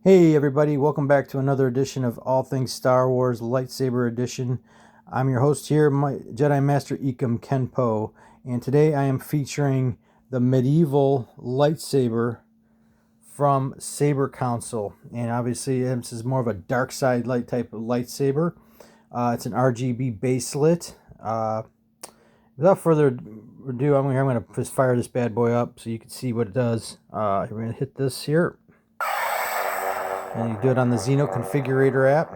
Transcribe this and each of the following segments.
Hey everybody, welcome back to another edition of All Things Star Wars Lightsaber Edition. I'm your host here, Jedi Master Ikam Kenpo, and today I am featuring the Medieval Lightsaber from Saber Council. And obviously this is more of a dark side light type of lightsaber. It's an RGB baselit. Without further ado, I'm going to just fire this bad boy up so you can see what it does. We're going to hit this here. And you do it on the Xeno Configurator app,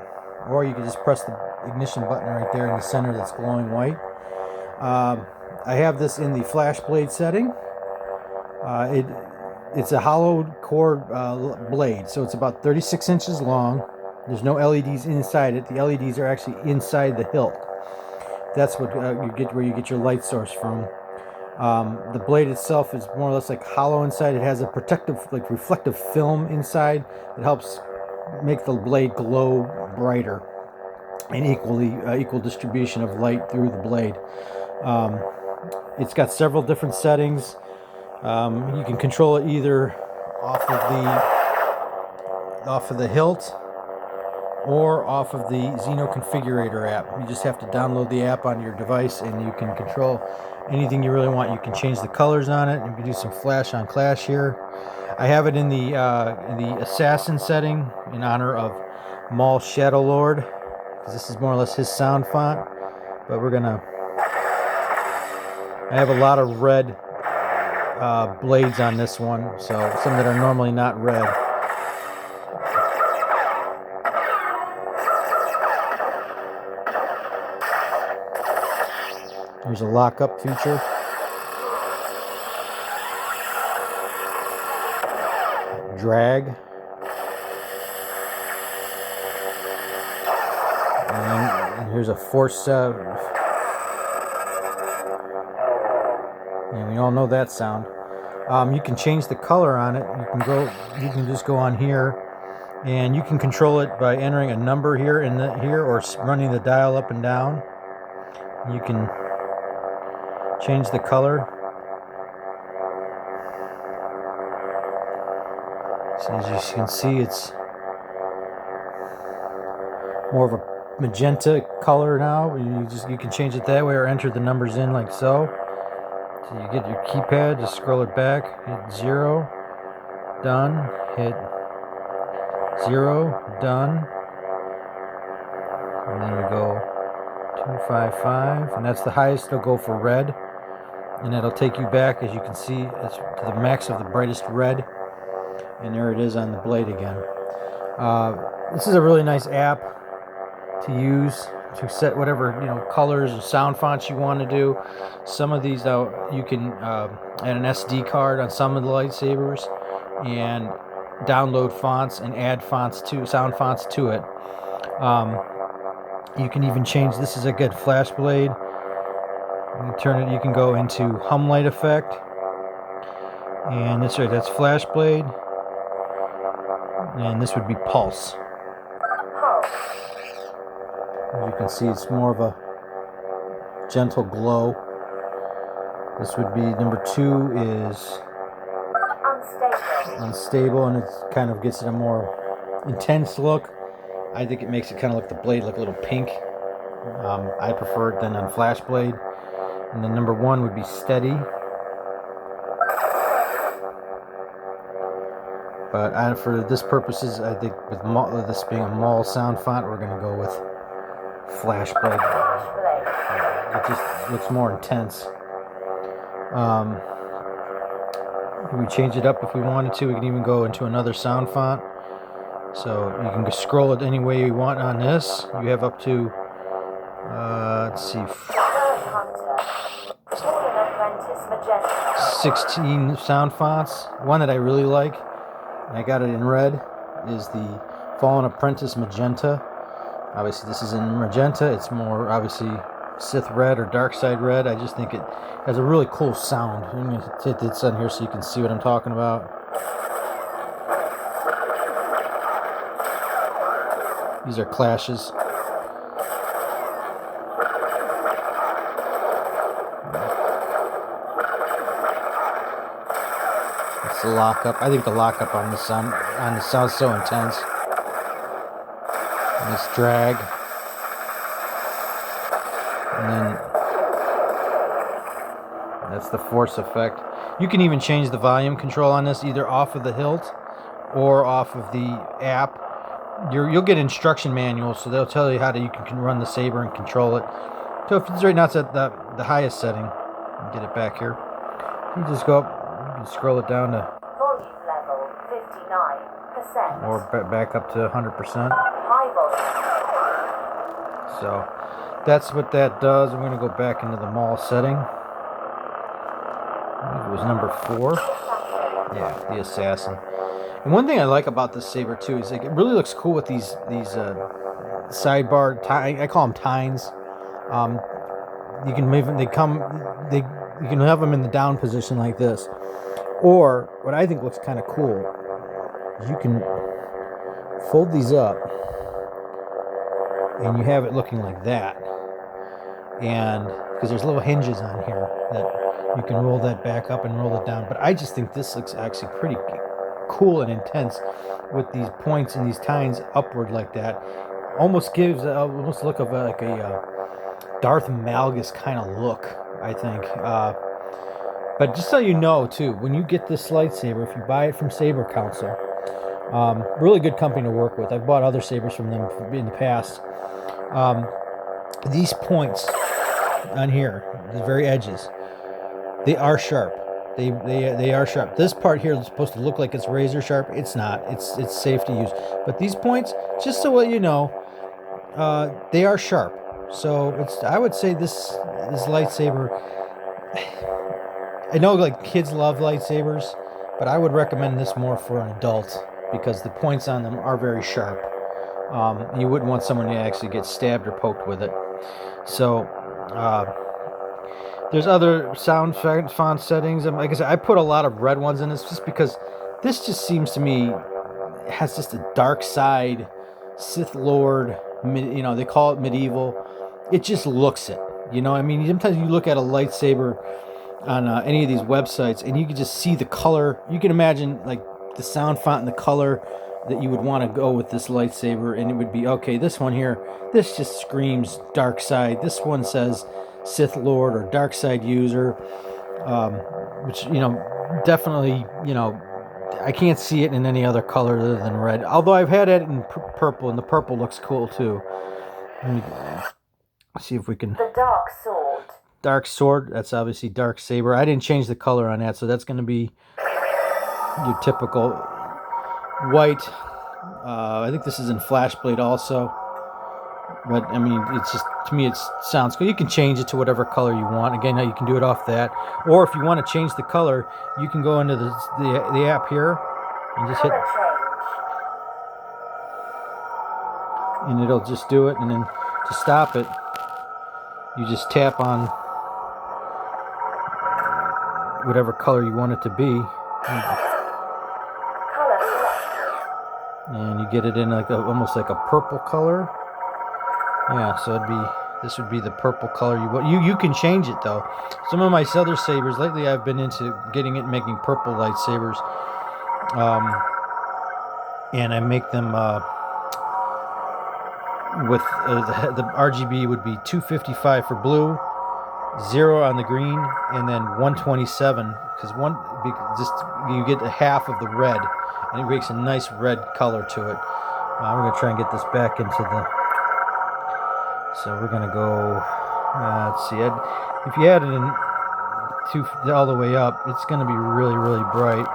or you can just press the ignition button right there in the center that's glowing white. I have this in the flash blade setting. It's a hollowed core blade, so it's about 36 inches long. There's no LEDs inside it. The LEDs are actually inside the hilt. That's what where you get your light source from. The blade itself is more or less like hollow inside. It has a protective, like reflective film inside that helps make the blade glow brighter and equal distribution of light through the blade. It's got several different settings. You can control it either off of the hilt or off of the Xeno Configurator app. You just have to download the app on your device and you can control anything you really want. You can change the colors on it. You can do some flash on clash here. I have it in the assassin setting in honor of Maul Shadow Lord, because this is more or less his sound font. But I have a lot of red blades on this one, so some that are normally not red. There's a lockup feature. Drag. And here's a force. And we all know that sound. You can change the color on it. You can just go on here, and you can control it by entering a number here or running the dial up and down. You can change the color. So as you can see, it's more of a magenta color now. You can change it that way or enter the numbers in like so. So you get your keypad, just scroll it back, hit 0, done, hit 0, done, and then you go 255, and that's the highest it'll go for red, and it'll take you back, as you can see, to the max of the brightest red, and there it is on the blade again. This is a really nice app to use to set whatever colors and sound fonts you want to do. Some of these, though, you can add an SD card on some of the lightsabers and download fonts and add sound fonts to it. You can even change. This is a good flash blade. You can go into hum light effect, and that's flash blade, and this would be pulse. As you can see, it's more of a gentle glow. This would be number 2 is unstable, and it kind of gives it a more intense look. I think it makes it kind of look the blade look a little pink. I prefer it than on flash blade. And then number 1 would be steady. But for this purposes, I think with this being a Maul sound font, we're going to go with flash blade. It just looks more intense. We change it up if we wanted to. We can even go into another sound font. So you can scroll it any way you want on this. You have up to, let's see, 16 sound fonts. One that I really like, and I got it in red, is the Fallen Apprentice Magenta. Obviously this is in magenta. It's more obviously Sith red or dark side red. I just think it has a really cool sound. I'm going to hit this on here so you can see what I'm talking about. These are clashes. the lockup. I think the lockup on this sounds so intense. Nice drag. And then that's the force effect. You can even change the volume control on this, either off of the hilt or off of the app. You'll get instruction manuals, so they'll tell you how you can run the saber and control it. So if it's right now, it's at the highest setting. Get it back here. You just go up, you can scroll it down to volume level 59%, or back up to 100%. high volume. So that's what that does. I'm going to go back into the mall setting. I believe it was number 4. Yeah, the assassin. And one thing I like about this saber too is like it really looks cool with these sidebar. I call them tines. You can move them. You can have them in the down position like this, or what I think looks kind of cool is you can fold these up, and you have it looking like that. And because there's little hinges on here that you can roll that back up and roll it down. But I just think this looks actually pretty cool and intense with these points and these tines upward like that. Almost gives almost look of like a Darth Malgus kind of look, I think. But just so you know too, when you get this lightsaber, if you buy it from Saber Council, really good company to work with. I've bought other sabers from them in the past. These points on here, the very edges, they are sharp. They are sharp. This part here is supposed to look like it's razor sharp. It's not. It's safe to use. But these points, just so you know, they are sharp. So I would say this lightsaber. I know like kids love lightsabers, but I would recommend this more for an adult because the points on them are very sharp. You wouldn't want someone to actually get stabbed or poked with it. So there's other sound font settings. And like I said, I put a lot of red ones in this just because this just seems to me has just a dark side, Sith Lord. They call it medieval. It just looks it. I mean, sometimes you look at a lightsaber on any of these websites and you can just see the color. You can imagine like the sound font and the color that you would want to go with this lightsaber, and it would be, okay, this one here, this just screams dark side. This one says Sith Lord or dark side user, which, definitely, I can't see it in any other color other than red. Although I've had it in purple, and the purple looks cool too. Let me see if we can. The dark sword. Dark sword. That's obviously dark saber. I didn't change the color on that, so that's going to be your typical white. I think this is in Flashblade also. But I mean, it's just, to me, it sounds good. You can change it to whatever color you want. Again, you can do it off that. Or if you want to change the color, you can go into the app here and just hit, and it'll just do it. And then to stop it, you just tap on whatever color you want it to be, and you get it in like almost like a purple color. Yeah, so this would be the purple color you want. You can change it though. Some of my other sabers lately, I've been into getting it and making purple lightsabers, and I make them with the RGB would be 255 for blue, 0 on the green, and then 127 because you get a half of the red, and it makes a nice red color to it. We're gonna try and get this back into the. So we're gonna go. Let's see. If you add it in all the way up, it's gonna be really, really bright.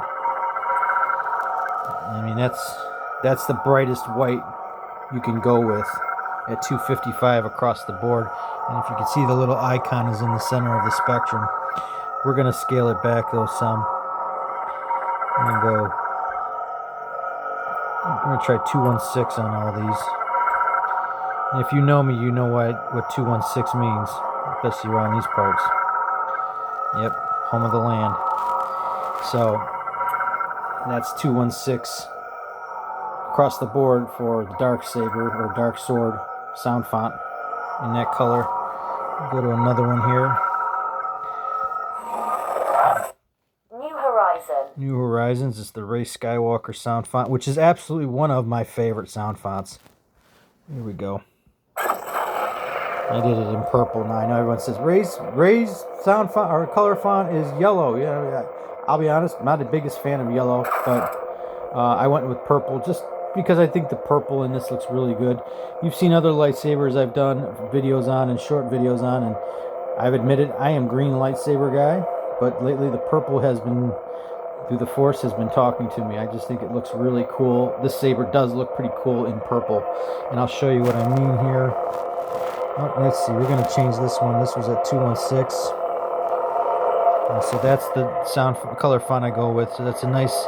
I mean, that's the brightest white you can go with at 255 across the board. And if you can see, the little icon is in the center of the spectrum. We're gonna scale it back though some. I'm gonna try 216 on all these. And if you know me, you know what 216 means, especially around these parts. Yep, home of the land. So that's 216 across the board for the dark saber or dark sword sound font in that color. Go New Horizons is the Rey Skywalker sound font, which is absolutely one of my favorite sound fonts. Here we go. I did it in purple. Now I know everyone says Rey's sound font or color font is yellow. Yeah. I'll be honest, I'm not the biggest fan of yellow, but I went with purple just because I think the purple in this looks really good. You've seen other lightsabers I've done videos on and short videos on, and I've admitted I am green lightsaber guy, but lately the purple has been, through the Force, has been talking to me. I just think it looks really cool. This saber does look pretty cool in purple, and I'll show you what I mean here. Oh, let's see, we're going to change this one. This was at 216. And so that's the sound color font I go with. So that's a nice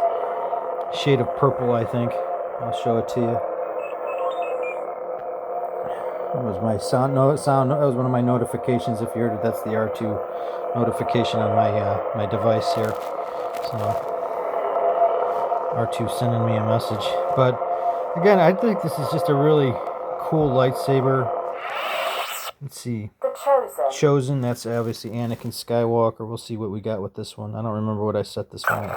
shade of purple, I think. I'll show it to you. That was my sound. That was one of my notifications. If you heard it, that's the R2 notification on my device here. So R2 sending me a message. But again, I think this is just a really cool lightsaber. Let's see. The Chosen. Chosen, that's obviously Anakin Skywalker. We'll see what we got with this one. I don't remember what I set this one.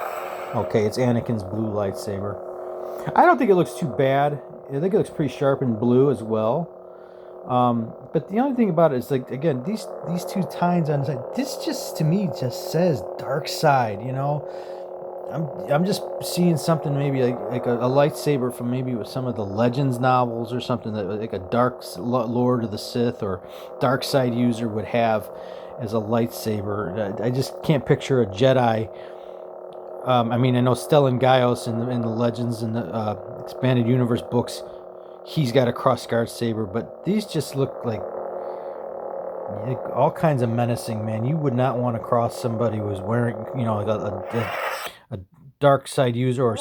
Okay, it's Anakin's blue lightsaber. I don't think it looks too bad. I think it looks pretty sharp in blue as well. But the only thing about it is, like, again, these two tines on the side, this just, to me, just says dark side, you know? I'm just seeing something maybe like a lightsaber from maybe with some of the Legends novels or something, that like a dark Lord of the Sith or dark side user would have as a lightsaber. I just can't picture a Jedi. I mean, I know Stellan Gaios in the Legends and the expanded universe books, he's got a crossguard saber, but these just look like all kinds of menacing, man. You would not want to cross somebody who was wearing, you know, like a dark side user or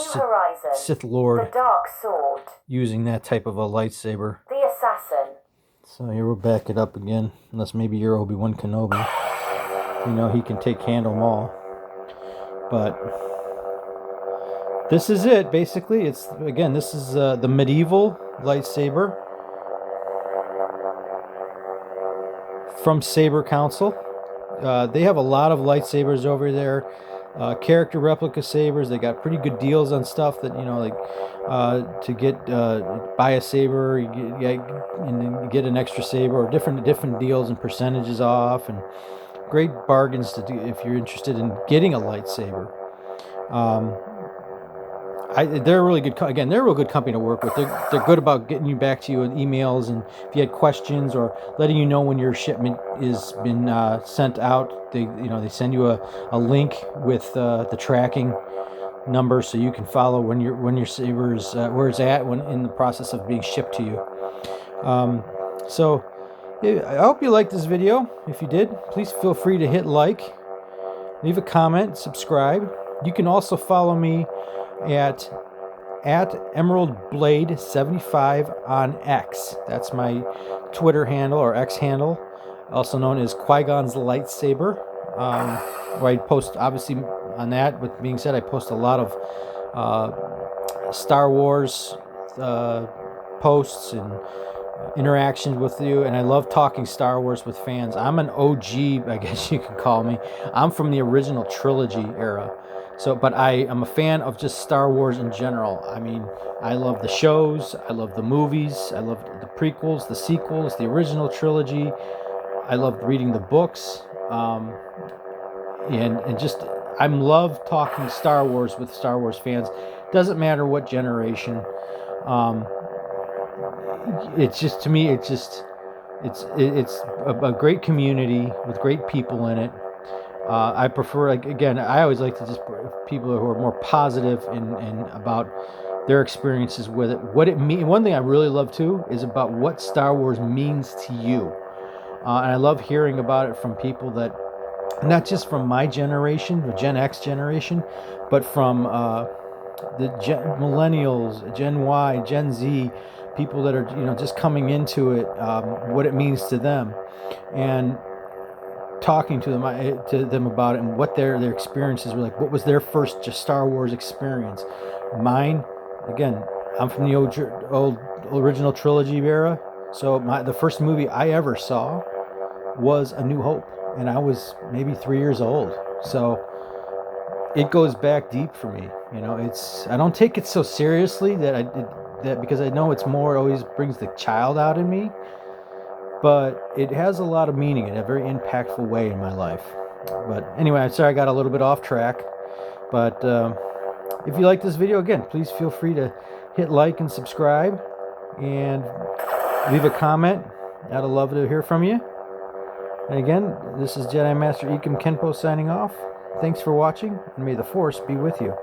Sith Lord, the Dark Sword, using that type of a lightsaber. the Assassin. So here we'll back it up again, unless maybe you're Obi-Wan Kenobi. You know, he can handle them all. But this is it, basically. It's, again, this is the Medieval Lightsaber from Saber Council. They have a lot of lightsabers over there. Character replica sabers. They got pretty good deals on stuff that, you know, like to get buy a saber, you get an extra saber, or different deals and percentages off, and great bargains to do if you're interested in getting a lightsaber. They're a really good. Again, they're a real good company to work with. They're good about getting you back to you in emails, and if you had questions, or letting you know when your shipment is been sent out. They send you a link with the tracking number, so you can follow when your saber is where it's at when in the process of being shipped to you. So yeah, I hope you liked this video. If you did, please feel free to hit like, leave a comment, subscribe. You can also follow me at Emerald Blade 75 on X. That's my Twitter handle, or X handle, also known as Qui-Gon's Lightsaber, where I post, obviously, on that. With being said, I post a lot of Star Wars posts and interactions with you, and I love talking Star Wars with fans. I'm an OG, I guess you could call me. I'm from the original trilogy era. So, but I am a fan of just Star Wars in general. I mean, I love the shows, I love the movies, I love the prequels, the sequels, the original trilogy. I love reading the books, and just I love talking Star Wars with Star Wars fans. Doesn't matter what generation. It's just, to me, it's a great community with great people in it. I prefer, like, again, I always like to just people who are more positive and about their experiences with it, what it means. One thing I really love too is about what Star Wars means to you, and I love hearing about it from people that, not just from my generation, the Gen X generation, but from the millennials, Gen Y, Gen Z, people that are, you know, just coming into it, what it means to them, and talking to them about it, and what their experiences were like. What was their first just Star Wars experience? Mine, again, I'm from the old original trilogy era, so the first movie I ever saw was A New Hope, and I was maybe 3 years old. So it goes back deep for me. You know, I don't take it so seriously that because I know it's more always brings the child out in me, but it has a lot of meaning in a very impactful way in my life. But anyway, I'm sorry I got a little bit off track. But if you like this video, again, please feel free to hit like and subscribe and leave a comment. I'd love to hear from you. And again, this is Jedi Master Ikem Kenpo signing off. Thanks for watching, and may the Force be with you.